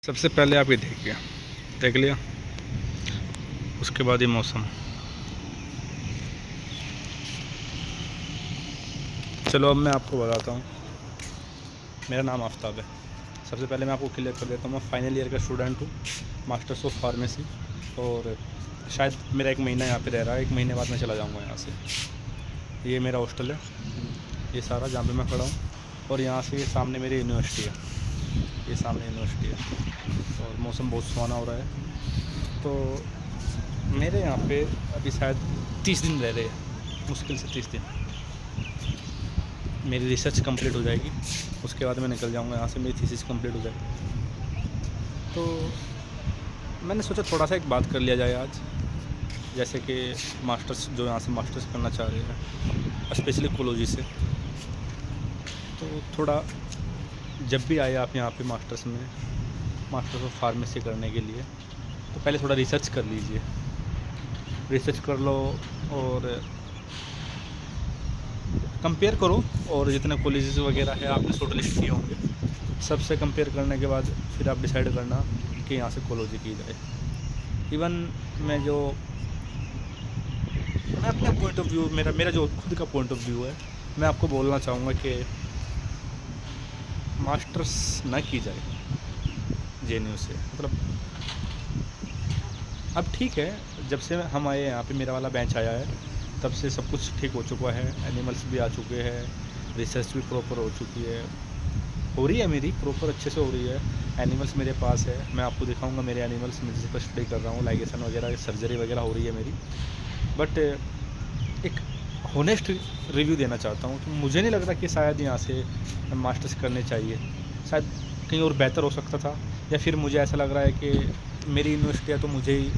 सबसे पहले आप ये देख लिया। उसके बाद ये मौसम। चलो अब मैं आपको बताता हूँ। मेरा नाम आफ्ताब है। सबसे पहले मैं आपको क्लियर कर देता हूँ, मैं फाइनल ईयर का स्टूडेंट हूँ, मास्टर्स ऑफ फार्मेसी। और शायद मेरा 1 महीना यहाँ पे रह रहा है, 1 महीने बाद मैं चला जाऊँगा यहाँ से। ये मेरा हॉस्टल है, ये सारा जहाँ पे मैं खड़ा हूँ। और यहाँ से ये सामने मेरी यूनिवर्सिटी है, ये सामने यूनिवर्सिटी है। और मौसम बहुत सुहाना हो रहा है। तो मेरे यहाँ पे अभी शायद 30 दिन रह रहे हैं, मुश्किल से 30 दिन। मेरी रिसर्च कंप्लीट हो जाएगी, उसके बाद मैं निकल जाऊँगा यहाँ से, मेरी थीसिस कंप्लीट हो जाएगी। तो मैंने सोचा थोड़ा सा एक बात कर लिया जाए आज, जैसे कि मास्टर्स जो यहाँ से मास्टर्स करना चाह रहे हैं, स्पेशली कोलोजी से। तो थोड़ा जब भी आए आप यहाँ पे मास्टर्स ऑफ फार्मेसी करने के लिए, तो पहले थोड़ा रिसर्च कर लीजिए, रिसर्च कर लो और कंपेयर करो। और जितने कॉलेजेस वगैरह है आपने शॉर्ट लिस्ट किए होंगे, सबसे कंपेयर करने के बाद फिर आप डिसाइड करना कि यहाँ से कोलोजी की जाए। इवन मैं अपने पॉइंट ऑफ व्यू, मेरा जो खुद का पॉइंट ऑफ व्यू है, मैं आपको बोलना चाहूँगा कि मास्टर्स ना की जाए JNU से। मतलब अब ठीक है, जब से हम आए यहाँ पे, मेरा वाला बेंच आया है, तब से सब कुछ ठीक हो चुका है। एनिमल्स भी आ चुके हैं, रिसर्च भी प्रॉपर हो चुकी है, हो रही है मेरी प्रॉपर अच्छे से हो रही है। एनिमल्स मेरे पास है, मैं आपको दिखाऊंगा मेरे एनिमल्स, मैं जिस पर स्टडी कर रहा हूँ, लाइगेशन वगैरह, सर्जरी वगैरह हो रही है मेरी। बट एक होनेस्ट रिव्यू देना चाहता हूँ, तो मुझे नहीं लगता कि शायद यहाँ से मास्टर्स करने चाहिए, शायद कहीं और बेहतर हो सकता था। या फिर मुझे ऐसा लग रहा है कि मेरी यूनिवर्सिटी है तो मुझे ही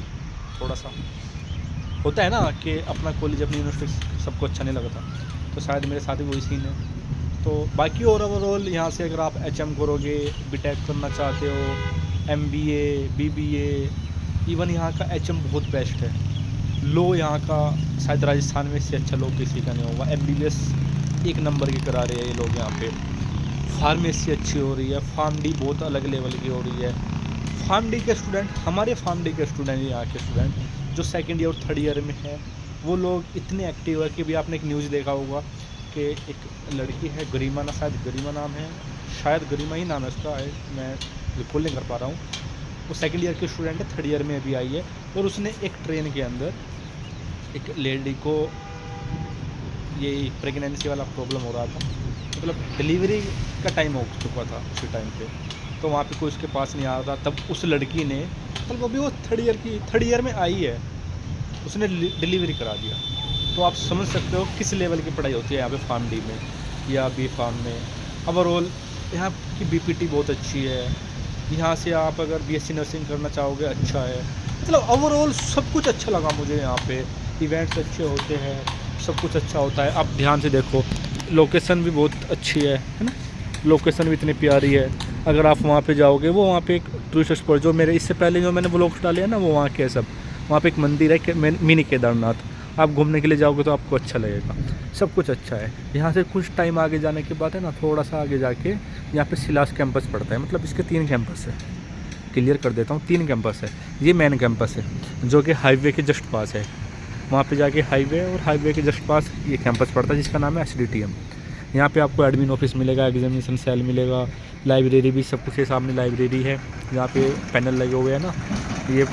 थोड़ा सा होता है ना कि अपना कॉलेज अपनी यूनिवर्सिटी सबको अच्छा नहीं लगता, तो शायद मेरे साथ ही वही सीन है। तो बाकी ओवरऑल यहाँ से अगर आप HM करोगे, BTech करना चाहते हो, MBA, BBA, इवन यहाँ का HM बहुत बेस्ट है। लो यहाँ का शायद राजस्थान में इससे अच्छा लो किसी का नहीं होगा। MBBS 1 नंबर की करा रहे हैं ये लोग यहाँ पे। फार्मेसी अच्छी हो रही है, फार्मडी बहुत अलग लेवल की हो रही है। फार्मडी के स्टूडेंट, हमारे फार्मडी के स्टूडेंट, यहाँ के स्टूडेंट जो 2nd ईयर और 3rd ईयर में है, वो लोग इतने एक्टिव है कि भी आपने एक न्यूज़ देखा होगा कि एक लड़की है गरिमा ना, शायद गरिमा नाम है, शायद गरिमा ही नाम है उसका, मैं रिकॉल नहीं कर पा रहा हूँ। वो 2nd ईयर की स्टूडेंट है, 3rd ईयर में अभी आई है। और उसने एक ट्रेन के अंदर एक लेडी को ये प्रेगनेंसी वाला प्रॉब्लम हो रहा था, मतलब डिलीवरी का टाइम हो चुका था उसी टाइम पे, तो वहाँ पे कोई उसके पास नहीं आ रहा था। तब उस लड़की ने, मतलब अभी वो 3rd ईयर में आई है, उसने डिलीवरी करा दिया। तो आप समझ सकते हो किस लेवल की पढ़ाई होती है यहाँ पे फार्मडी में या बी फार्म में। ओवरऑल यहाँ की BPT बहुत अच्छी है। यहाँ से आप अगर BSc नर्सिंग करना चाहोगे, अच्छा है। मतलब ओवरऑल सब कुछ अच्छा लगा मुझे यहाँ पे। इवेंट्स अच्छे होते हैं, सब कुछ अच्छा होता है। आप ध्यान से देखो, लोकेशन भी बहुत अच्छी है ना, लोकेशन भी इतनी प्यारी है। अगर आप वहाँ पे जाओगे, वो वहाँ पे एक टूरिस्ट स्पॉट, जो मेरे इससे पहले जो मैंने व्लॉग्स डाले हैं ना, वो वहाँ के सब, वहाँ पे एक मंदिर है मिनी केदारनाथ। आप घूमने के लिए जाओगे तो आपको अच्छा लगेगा, सब कुछ अच्छा है। यहाँ से कुछ टाइम आगे जाने के बाद है ना, थोड़ा सा आगे जाके यहाँ पे सिलास कैंपस पड़ता है। मतलब इसके 3 कैंपस है, क्लियर कर देता हूँ, 3 कैंपस है। ये मेन कैंपस है जो कि हाईवे के जस्ट पास है। वहाँ पे जाके हाईवे और हाईवे के जस्ट पास ये कैंपस पड़ता है, जिसका नाम है SDTM। यहाँ पे आपको एडमिन ऑफिस मिलेगा, एग्जामिनेशन सेल मिलेगा, लाइब्रेरी भी, सब कुछ है। सामने लाइब्रेरी है, जहाँ पे पैनल लगे हुए हैं ना, ये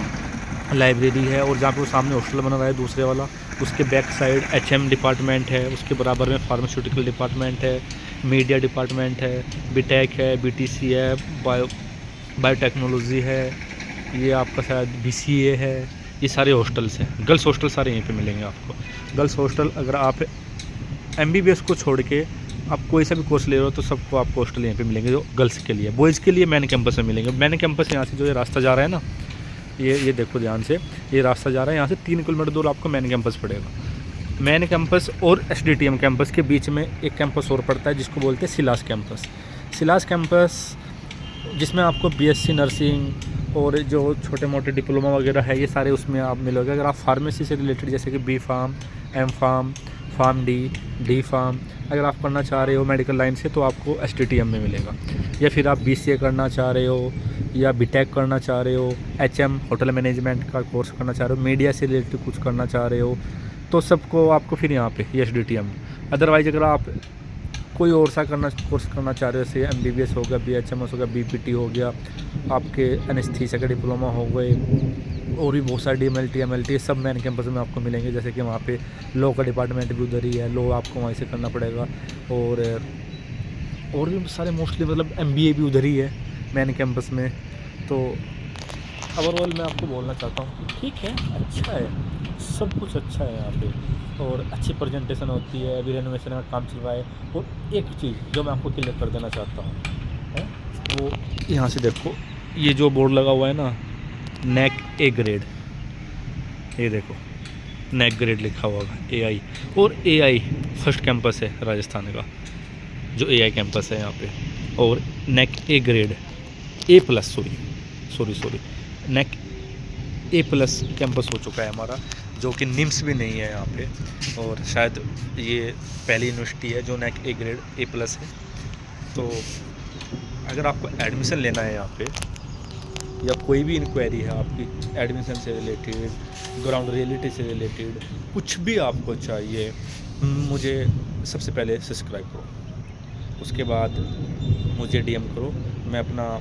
लाइब्रेरी है। और जहाँ पे वो सामने हॉस्टल बना रहा है दूसरे वाला, उसके बैक साइड HM डिपार्टमेंट है, उसके बराबर में फार्मास्यूटिकल डिपार्टमेंट है, मीडिया डिपार्टमेंट है, BTech है, BTC है, बायोटेक्नोलॉजी है, ये आपका शायद BCA है। ये सारे हॉस्टल्स हैं, गर्ल्स हॉस्टल सारे यहीं पे मिलेंगे आपको। गर्ल्स हॉस्टल, अगर आप MBBS को छोड़ के आप कोई सा भी कोर्स ले रहे हो, तो सबको आपको हॉस्टल यहीं पे मिलेंगे जो गर्ल्स के लिए। बॉयज़ के लिए मैन कैंपस में मिलेंगे। मैन कैंपस यहाँ से जो ये रास्ता जा रहा है ना, ये देखो ध्यान से, ये रास्ता जा रहा है यहाँ से 3 किलोमीटर दूर आपको मैन कैंपस पड़ेगा। मैन कैंपस और SDTM कैंपस के बीच में एक कैंपस और पड़ता है, जिसको बोलते हैं सिलास कैंपस। सिलास कैंपस जिसमें आपको BSc नर्सिंग और जो छोटे मोटे डिप्लोमा वगैरह है, ये सारे उसमें आप मिलोगे। अगर आप फार्मेसी से रिलेटेड, जैसे कि B Pharm, M Pharm, PharmD, D Pharm अगर आप करना चाह रहे हो मेडिकल लाइन से, तो आपको SDTM में मिलेगा। या फिर आप BCA करना चाह रहे हो या बीटेक करना चाह रहे हो, एचएम होटल मैनेजमेंट का कोर्स करना चाह रहे हो, मीडिया से रिलेटेड कुछ करना चाह रहे हो, तो सबको आपको फिर यहाँ पे एसडीटीएम। अदरवाइज अगर आप कोई और सा कोर्स करना चाह रहे हो, जैसे एमबीबीएस हो गया, बीएचएमएस हो गया, बीपीटी हो गया, आपके एनेस्थीसिया का डिप्लोमा हो गए, और भी बहुत सारे डीएमएलटी एमएलटी सब मेन कैंपस में आपको मिलेंगे। जैसे कि वहाँ पे लॉ का डिपार्टमेंट भी उधर ही है, लॉ आपको वहीं से करना पड़ेगा, और भी सारे मोस्टली मतलब एमबीए भी उधर ही है मेन कैंपस में। तो ओवरऑल मैं आपको बोलना चाहता हूँ कि ठीक है, अच्छा है, सब कुछ अच्छा है यहाँ पे, और अच्छी प्रेजेंटेशन होती है, अभी रेनोवेशन का काम चल रहा है। और एक चीज़ जो मैं आपको क्लियर कर देना चाहता हूँ है, वो यहाँ से देखो, ये जो बोर्ड लगा हुआ है ना, नेक ए ग्रेड, ये देखो नेक ग्रेड लिखा हुआ है एआई, और एआई फर्स्ट कैंपस है राजस्थान का, जो एआई कैंपस है यहाँ पे। और NAAC A grade A plus sorry NAAC A plus campus हो चुका है हमारा, जो कि निम्स भी नहीं है यहाँ पे, और शायद ये पहली यूनिवर्सिटी है जो नेक ए ग्रेड ए प्लस है। तो अगर आपको एडमिशन लेना है यहाँ पे, या कोई भी इंक्वायरी है आपकी एडमिशन से रिलेटेड, ग्राउंड रियलिटी से रिलेटेड, कुछ भी आपको चाहिए, मुझे सबसे पहले सब्सक्राइब करो, उसके बाद मुझे डीएम करो। मैं अपना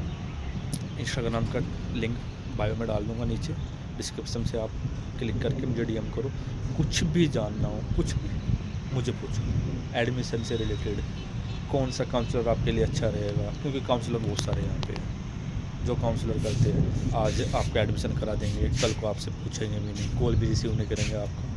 इंस्टाग्राम का लिंक बायो में डाल दूँगा, नीचे डिस्क्रिप्शन से आप क्लिक करके मुझे डीएम करो। कुछ भी जानना हो, कुछ भी मुझे पूछो, एडमिशन से रिलेटेड, कौन सा काउंसलर आपके लिए अच्छा रहेगा, क्योंकि काउंसलर बहुत सारे यहाँ पे हैं जो काउंसलर करते हैं। आज आपका एडमिशन करा देंगे, कल को आपसे पूछेंगे भी नहीं, कॉल भी रिसीव नहीं करेंगे आपका।